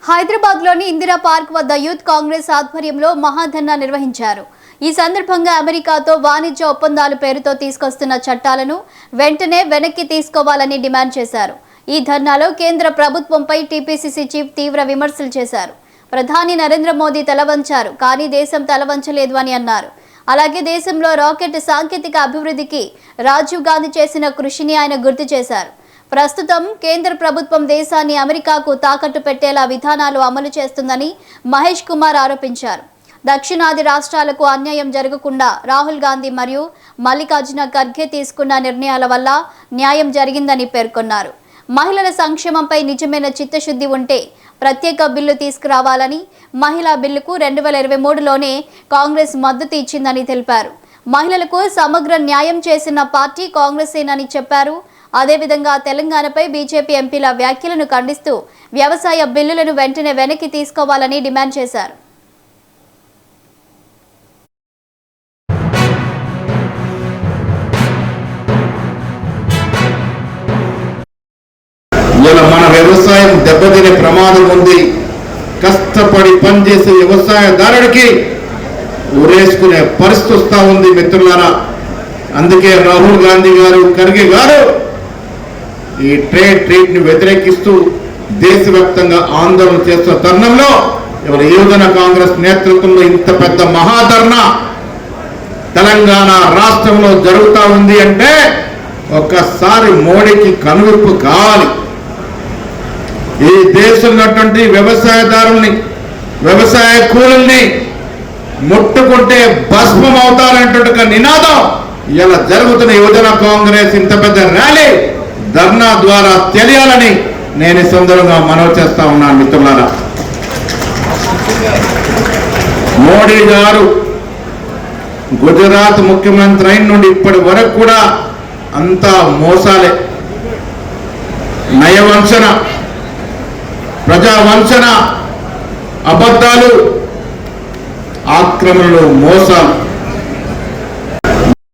హైదరాబాద్లోని ఇందిరా పార్క్ వద్ద యూత్ కాంగ్రెస్ ఆధ్వర్యంలో మహాధర్నా నిర్వహించారు. ఈ సందర్భంగా అమెరికాతో వాణిజ్య ఒప్పందాల పేరుతో తీసుకొస్తున్న చట్టాలను వెంటనే వెనక్కి తీసుకోవాలని డిమాండ్ చేశారు. ఈ ధర్నాలో కేంద్ర ప్రభుత్వంపై టీపీసీసీ చీఫ్ తీవ్ర విమర్శలు చేశారు. ప్రధాని నరేంద్ర మోదీ తలవంచారు, కానీ దేశం తలవంచలేదు అని అన్నారు. అలాగే దేశంలో రాకెట్ సాంకేతిక అభివృద్ధికి రాజీవ్ గాంధీ చేసిన కృషిని ఆయన గుర్తు చేశారు. ప్రస్తుతం కేంద్ర ప్రభుత్వం దేశాన్ని అమెరికాకు తాకట్టు పెట్టేలా విధానాలు అమలు చేస్తుందని మహేష్ కుమార్ ఆరోపించారు. దక్షిణాది రాష్ట్రాలకు అన్యాయం జరగకుండా రాహుల్ గాంధీ మరియు మల్లికార్జున ఖర్గే తీసుకున్న నిర్ణయాల వల్ల న్యాయం జరిగిందని పేర్కొన్నారు. మహిళల సంక్షేమంపై నిజమైన చిత్తశుద్ధి ఉంటే ప్రత్యేక బిల్లు తీసుకురావాలని, మహిళా బిల్లుకు 2023లోనే కాంగ్రెస్ మద్దతు ఇచ్చిందని తెలిపారు. మహిళలకు సమగ్ర న్యాయం చేసిన పార్టీ కాంగ్రెసేనని చెప్పారు. అదేవిధంగా తెలంగాణపై బీజేపీ ఎంపీల వ్యాఖ్యలను ఖండిస్తూ వ్యవసాయ బిల్లులను వెంటనే వెనక్కి తీసుకోవాలని డిమాండ్ చేశారు. మన వ్యవసాయం దెబ్బతినే ప్రమాదం ఉంది. కష్టపడి పనిచేసే వ్యవసాయదారుడికి ఉరేసుకునే పరిస్థితి వస్తూ ఉంది మిత్రులారా. అందుకే రాహుల్ గాంధీ గారు, ఖర్గే గారు ఈ ట్రేడ్ని వ్యతిరేకిస్తూ దేశవ్యాప్తంగా ఆందోళన చేస్తున్న తరుణంలో ఇవాళ యువజన కాంగ్రెస్ నేతృత్వంలో ఇంత పెద్ద మహాధర్నా తెలంగాణ రాష్ట్రంలో జరుగుతూ ఉంది అంటే ఒక్కసారి మోడీకి కనువిప్పు కావాలి. ఈ దేశంలో ఉన్నటువంటి వ్యవసాయదారుల్ని, వ్యవసాయ కూలీల్ని ముట్టుకుంటే భస్మం అవుతారనేటువంటి నినాదం ఇలా జరుగుతున్న యువజన కాంగ్రెస్ ఇంత పెద్ద ర్యాలీ ధర్నా ద్వారా తెలియాలని నేను ఈ సందర్భంగా మనవి చేస్తా ఉన్నాను మిత్రులారా. మోడీ గారు గుజరాత్ ముఖ్యమంత్రి అయిన నుండి ఇప్పటి వరకు కూడా అంతా మోసాలే. నయవంచన, ప్రజావంచన, అబద్ధాలు, ఆక్రమణలు, మోసాలు.